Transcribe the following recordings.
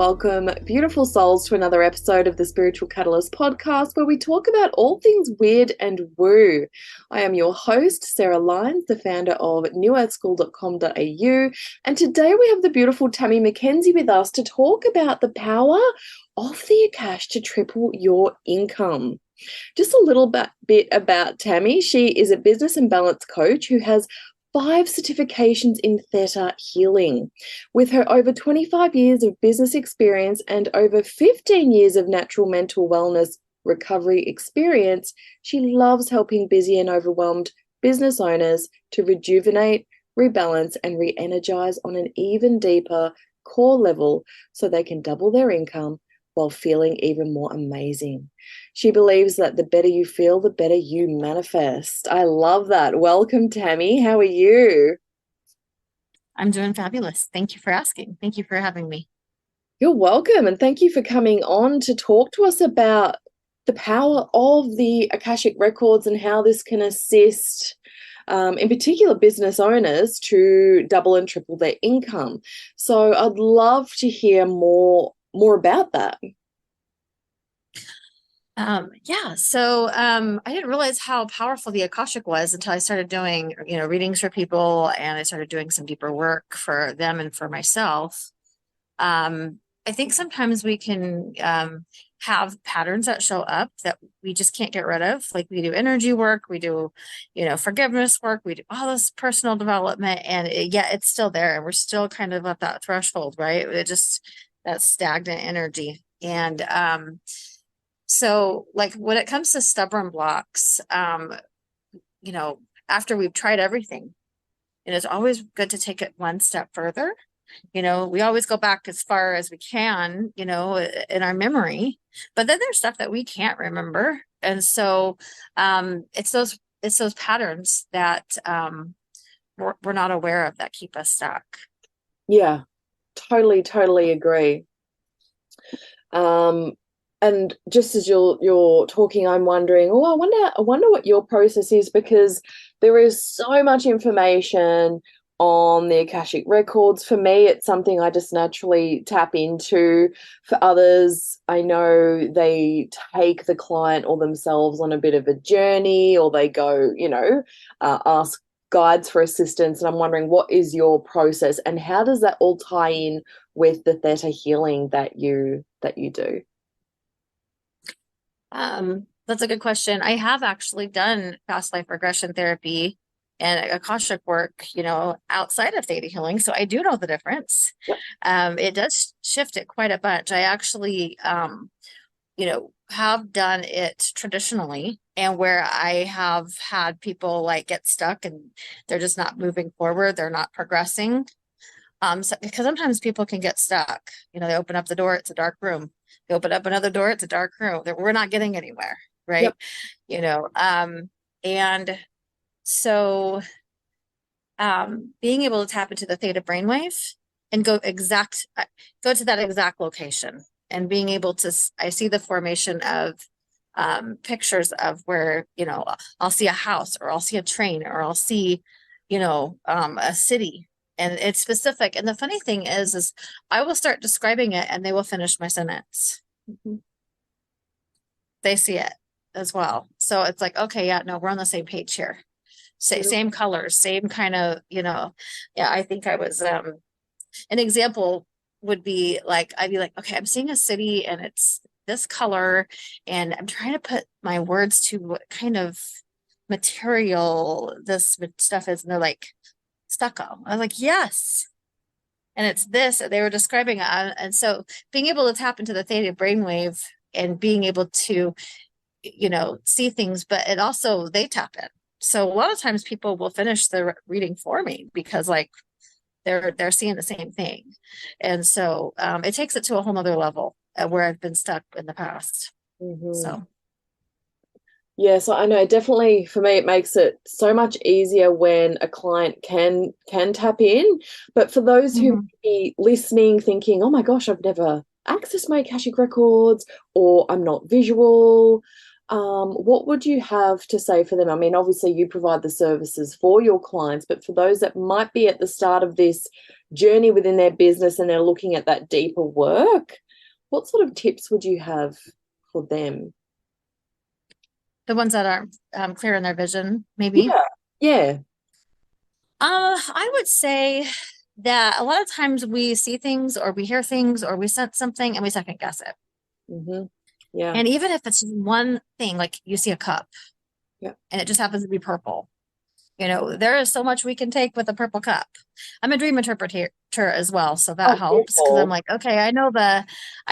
welcome, beautiful souls, to another episode of the Spiritual Catalyst podcast, where we talk about all things weird and woo. I am your host, Sarah Lyons, the founder of newearthschool.com.au, and today we have the beautiful Tammi Mackenzie with us to talk about the power of the Akash to triple your income. Just a little bit about Tammi. She is a business and balance coach who has 5 certifications in ThetaHealing. With her over 25 years of business experience and over 15 years of natural mental wellness recovery experience, she loves helping busy and overwhelmed business owners to rejuvenate, rebalance, and re-energize on an even deeper core level so they can double their income while feeling even more amazing. She believes that the better you feel, the better you manifest. I love that. Welcome, Tammi. How are you? I'm doing fabulous. Thank you for asking. Thank you for having me. You're welcome. And thank you for coming on to talk to us about the power of the Akashic Records and how this can assist, in particular, business owners to double and triple their income. So I'd love to hear more about that. I didn't realize how powerful the Akashic was until I started doing, readings for people, and I started doing some deeper work for them and for myself. I think sometimes we can have patterns that show up that we just can't get rid of. Like we do energy work, we do, forgiveness work, we do all this personal development, and yet it's still there. And we're still kind of at that threshold, right? That stagnant energy. And so like when it comes to stubborn blocks, after we've tried everything, and it's always good to take it one step further. We always go back as far as we can, in our memory, but then there's stuff that we can't remember. And so it's those patterns that we're not aware of that keep us stuck. Yeah, totally agree. And just as you're talking, I'm wondering, I wonder what your process is, because there is so much information on the Akashic Records. For me, it's something I just naturally tap into. For others, I know they take the client or themselves on a bit of a journey, or they go, ask guides for assistance. And I'm wondering, what is your process and how does that all tie in with the theta healing that you do? That's a good question. I have actually done past life regression therapy and Akashic work, outside of theta healing. So I do know the difference. Yep. It does shift it quite a bunch. I actually, have done it traditionally, and where I have had people like get stuck and they're just not moving forward. They're not progressing. Because sometimes people can get stuck. They open up the door, it's a dark room. They open up another door, it's a dark room. We're not getting anywhere, right? Yep. And so being able to tap into the theta brainwave and go to that exact location, and being able to, I see the formation of pictures of where, I'll see a house, or I'll see a train, or I'll see, a city. And it's specific. And the funny thing is I will start describing it and they will finish my sentence. Mm-hmm. They see it as well. So it's like, okay, yeah, no, we're on the same page here. Same colors, same kind of, I think I was, an example would be like, I'd be like, okay, I'm seeing a city and it's this color, and I'm trying to put my words to what kind of material this stuff is. And they're like, stucco. I was like, yes. And it's this. They were describing it. And so being able to tap into the theta brainwave and being able to, see things, but it also, they tap in. So a lot of times people will finish the reading for me because like they're seeing the same thing. And so it takes it to a whole nother level where I've been stuck in the past. Mm-hmm. So. Yeah, so I know definitely for me it makes it so much easier when a client can tap in. But for those who may be listening thinking, oh my gosh, I've never accessed my Akashic Records, or I'm not visual, What would you have to say for them? I mean, obviously you provide the services for your clients, but for those that might be at the start of this journey within their business and they're looking at that deeper work, what sort of tips would you have for them? The ones that aren't clear in their vision, maybe. Yeah, yeah. I would say that a lot of times we see things or we hear things or we sense something and we second guess it. Yeah, And even if it's one thing, like you see a cup yeah. and it just happens to be purple, there is so much we can take with a purple cup. I'm a dream interpreter as well, so that Oh, helps because I'm beautiful. like, okay, I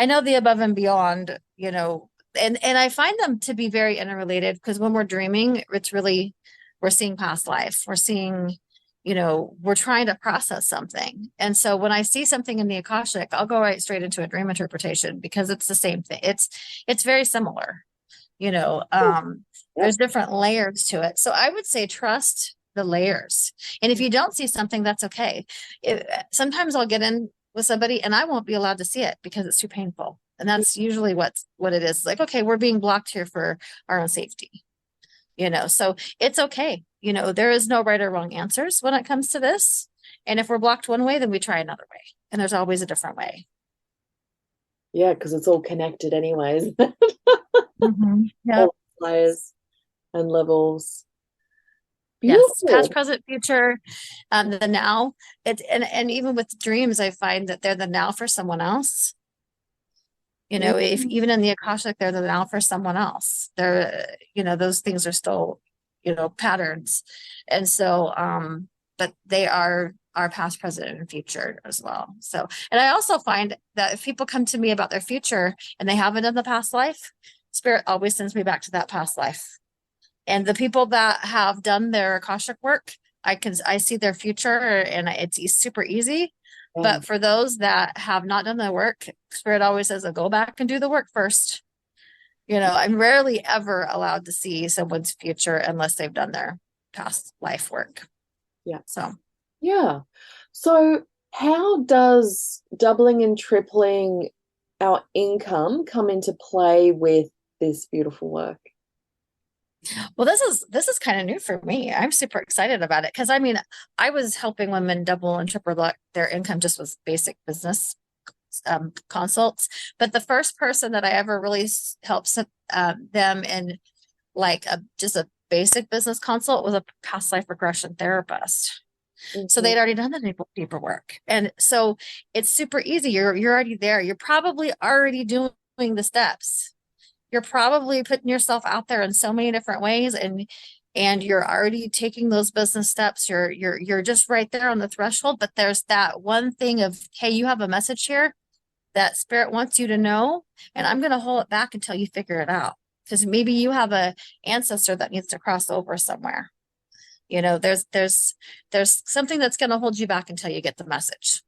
know the above and beyond, and I find them to be very interrelated because when we're dreaming, it's really we're seeing past life. We're seeing, we're trying to process something. And so when I see something in the Akashic, I'll go right straight into a dream interpretation because it's the same thing. It's very similar, you know. Yeah. There's different layers to it. So I would say trust the layers. And if you don't see something, that's okay. Sometimes I'll get in with somebody and I won't be allowed to see it because it's too painful. And that's usually what it is. Like, okay, we're being blocked here for our own safety, so it's okay. There is no right or wrong answers when it comes to this. And if we're blocked one way, then we try another way. And there's always a different way. Yeah, because it's all connected anyways. Yep. All layers and levels. Yes, past, Beautiful. present, future, the now. And even with dreams, I find that they're the now for someone else. If even in the Akashic, they're the now for someone else. Those things are still, patterns. And so, but they are our past, present, and future as well. So, and I also find that if people come to me about their future and they haven't done the past life, Spirit always sends me back to that past life. And the people that have done their Akashic work, I see their future and it's super easy. Yeah. But for those that have not done the work, Spirit always says, go back and do the work first. I'm rarely ever allowed to see someone's future unless they've done their past life work. Yeah. So, Yeah. So how does doubling and tripling our income come into play with this beautiful work? well, this is kind of new for me. I'm super excited about it because I was helping women double and triple their income just with basic business consults. But the first person that I ever really helped them in like just a basic business consult was a past life regression therapist. So Mhm. they'd already done the deeper work. And so it's super easy. You're already there. You're probably already doing the steps. You're probably putting yourself out there in so many different ways and you're already taking those business steps. You're just right there on the threshold, but there's that one thing of, hey, you have a message here that Spirit wants you to know, and I'm going to hold it back until you figure it out. Because maybe you have a ancestor that needs to cross over somewhere. There's something that's going to hold you back until you get the message.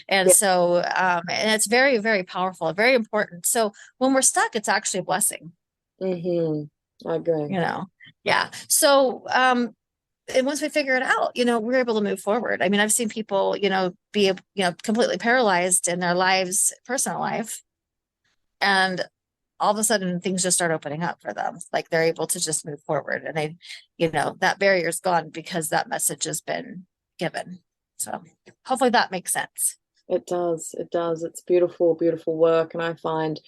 And Yeah. so, and it's very, very powerful, very important. So when we're stuck, it's actually a blessing. I agree. Yeah. So, and once we figure it out, we're able to move forward. I mean, I've seen people, be, completely paralyzed in their lives, personal life, and all of a sudden things just start opening up for them. Like they're able to just move forward and that barrier's gone because that message has been given. So hopefully that makes sense. It does. It does. It's beautiful, beautiful work. And I find,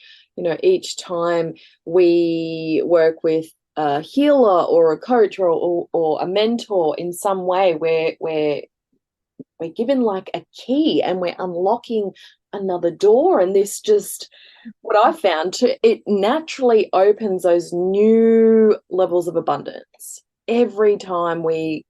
each time we work with a healer or a coach or a mentor in some way, we're given like a key and we're unlocking another door. And this just, what I found, it naturally opens those new levels of abundance every time we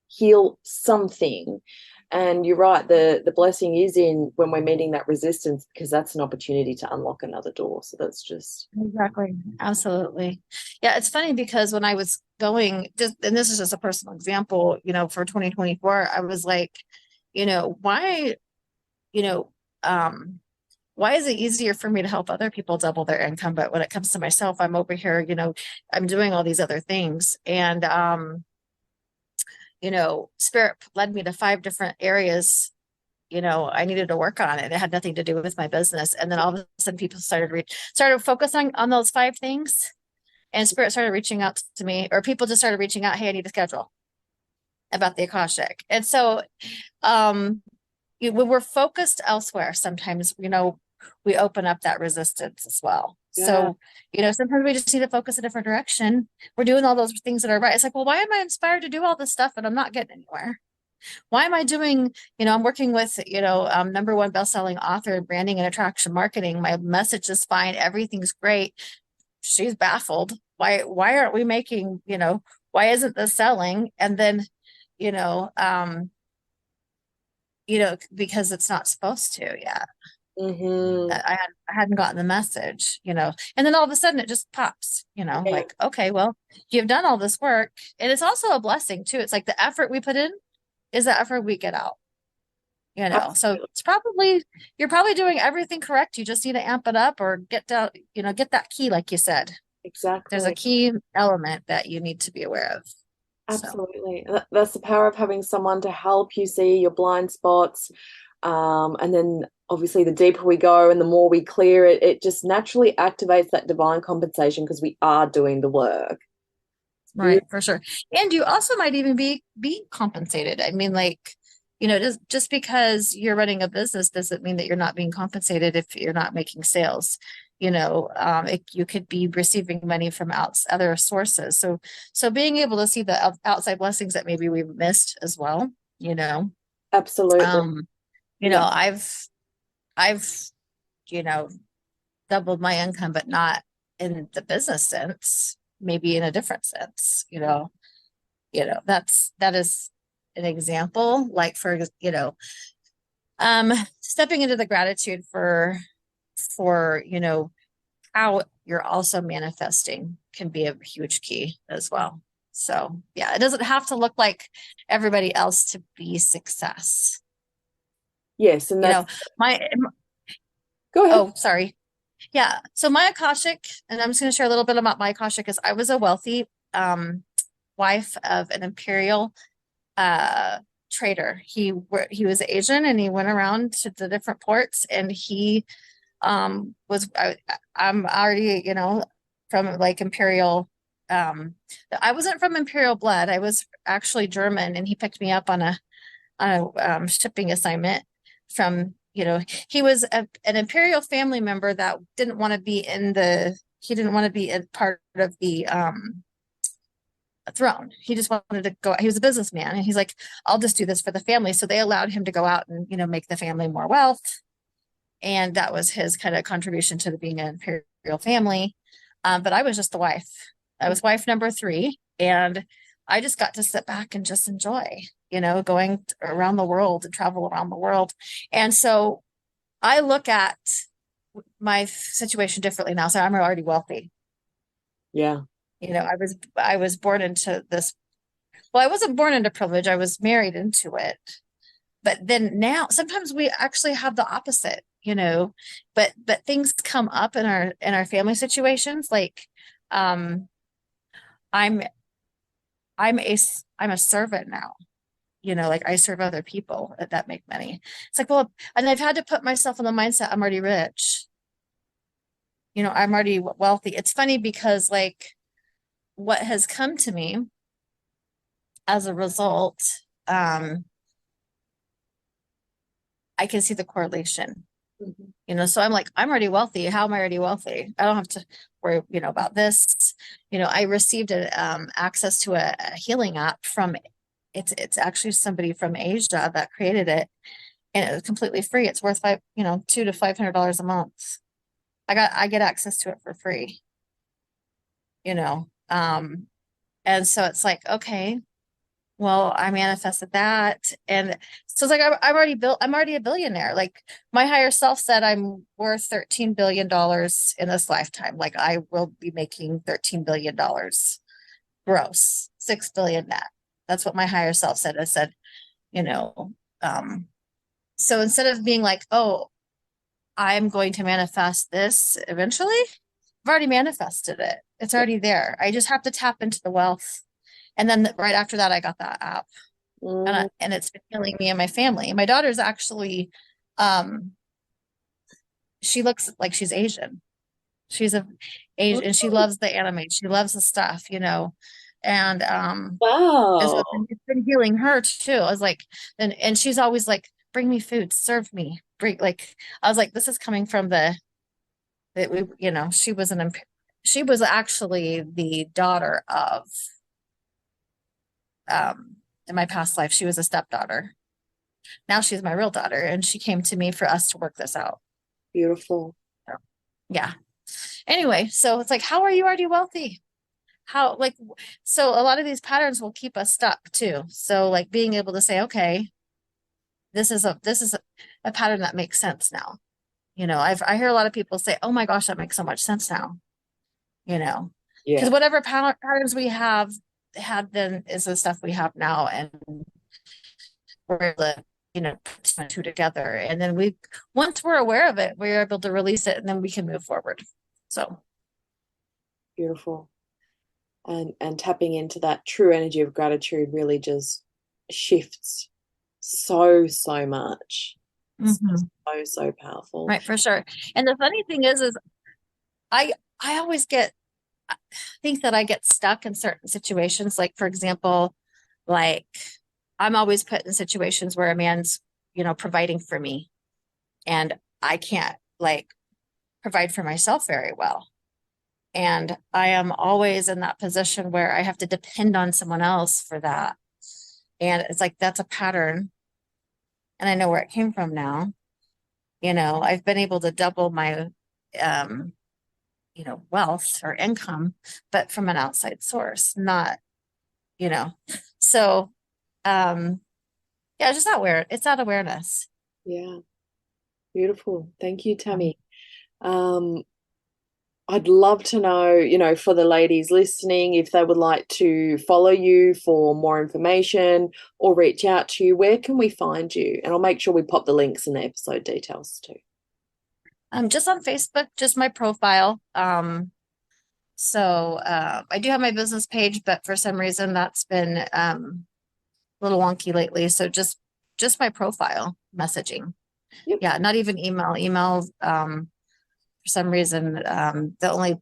heal something. And you're right, the blessing is in when we're meeting that resistance because that's an opportunity to unlock another door. So that's just Exactly. Absolutely. Yeah, it's funny because when I was going, just and this is just a personal example, for 2024, I was like, why, you know, why is it easier for me to help other people double their income? But when it comes to myself, I'm over here, I'm doing all these other things. And Spirit led me to 5 different areas I needed to work on it. It had nothing to do with my business. And then all of a sudden people started focusing on those 5 things. And Spirit started reaching out to me, or people just started reaching out, hey, I need to schedule about the Akashic. And so when we're focused elsewhere, sometimes, we open up that resistance as well. Yeah. So, sometimes we just need to focus a different direction. We're doing all those things that are right. It's like, well, why am I inspired to do all this stuff and I'm not getting anywhere? Why am I doing, I'm working with, number one best-selling author in branding and attraction marketing. My message is fine. Everything's great. She's baffled. Why aren't we making, why isn't this selling? And then, you know, um, because it's not supposed to yet. Mm-hmm. I hadn't gotten the message, and then all of a sudden it just pops, Yeah. like, okay, well, you've done all this work. And it's also a blessing too. It's like the effort we put in is the effort we get out, so Absolutely. you're probably doing everything correct. You just need to amp it up or get down, get that key, like you said. There's a Exactly. key element that you need to be aware of. So Absolutely. That's the power of having someone to help you see your blind spots. And then obviously the deeper we go and the more we clear it, it just naturally activates that divine compensation because we are doing the work. right, for sure. And you also might even be compensated. I mean, like, just because you're running a business doesn't mean that you're not being compensated if you're not making sales. You could be receiving money from other sources. So being able to see the outside blessings that maybe we've missed as well, Absolutely. um, Yeah. I've, you know, doubled my income, but not in the business sense, maybe in a different sense, that is an example, like for, stepping into the gratitude for, how you're also manifesting can be a huge key as well. So yeah, it doesn't have to look like everybody else to be success. Yes. And You that's, know, my, go ahead. oh, sorry. Yeah. So my Akashic, and I'm just going to share a little bit about my Akashic, is I was a wealthy wife of an imperial uh trader. He was Asian and he went around to the different ports and he I'm already, from like imperial I wasn't from imperial blood. I was actually German and he picked me up on a shipping assignment from, he was an imperial family member that didn't want to be he didn't want to be a part of the throne. He just wanted to go. He was a businessman and he's like, I'll just do this for the family. So they allowed him to go out and, make the family more wealth. And that was his kind of contribution to being an imperial family. But I was just the wife. I was wife number 3. And I just got to sit back and just enjoy, going around the world and travel around the world. And so I look at my situation differently now. So I'm already wealthy. Yeah. I was born into this. Well, I wasn't born into privilege. I was married into it. But then now sometimes we actually have the opposite, but things come up in our family situations. Like, I'm, I'm a servant now, like I serve other people that make money. It's like, well, and I've had to put myself in the mindset, I'm already rich, I'm already wealthy. It's funny because like what has come to me as a result, I can see the correlation, so I'm like, I'm already wealthy. How am I already wealthy? I don't have to worry, about this. I received access to a healing app from, it's actually somebody from Asia that created it and it was completely free. It's worth $200 to $500 a month. I get access to it for free, you know? And so it's like, okay, well, I manifested that. And so it's like, I'm already a billionaire. Like my higher self said, I'm worth $13 billion in this lifetime. Like I will be making $13 billion gross, 6 billion net. That's what my higher self said. I said, you know, um, so instead of being like, oh, I'm going to manifest this eventually, I've already manifested it. It's already there. I just have to tap into the wealth. And then right after that, I got that app. Mm, And it's been healing me and my family. My daughter's actually, she looks like she's Asian. She's a age, and she loves the anime. She loves the stuff, and and so Wow. it's been healing her too. I was like, and she's always like, bring me food, serve me, bring like. I was like, this is coming from that we, she was actually the daughter of in my past life. She was a stepdaughter. Now she's my real daughter, and she came to me for us to work this out. Beautiful. So, yeah. Anyway, so it's like, how are you already wealthy? How, like, so a lot of these patterns will keep us stuck too. So like being able to say, okay, this is a pattern that makes sense now. I hear a lot of people say, oh my gosh, that makes so much sense now. Because Yeah. whatever patterns we have had then is the stuff we have now, and we're able to, put two and two together. And then once we're aware of it, we're able to release it, and then we can move forward. So Beautiful. And tapping into that true energy of gratitude really just shifts so much. mhm. So powerful. Right, for sure. And the funny thing is I always think that I get stuck in certain situations. Like, for example, like I'm always put in situations where a man's, providing for me, and I can't like provide for myself very well. And I am always in that position where I have to depend on someone else for that. And it's like that's a pattern. And I know where it came from now. I've been able to double my um, wealth or income, but from an outside source, not, you know. So yeah, just not aware. It's not awareness. Yeah. Beautiful. Thank you, Um, Tammy. Um, I'd love to know, for the ladies listening, if they would like to follow you for more information or reach out to you, where can we find you? And I'll make sure we pop the links in the episode details too. just on Facebook, just my profile. So I do have my business page, but for some reason that's been a little wonky lately. So just my profile messaging. Yep. Yeah, not even email. Email, for some reason, the only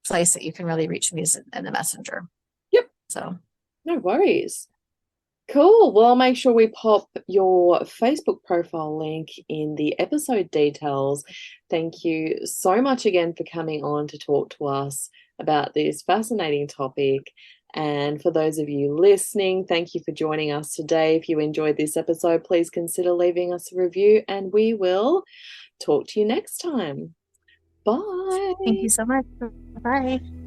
place that you can really reach me is in the messenger. Yep. So No worries. Cool. Well, I'll make sure we pop your Facebook profile link in the episode details. Thank you so much again for coming on to talk to us about this fascinating topic. And for those of you listening, thank you for joining us today. If you enjoyed this episode, please consider leaving us a review, and we will talk to you next time. thank Bye. you so much. Bye.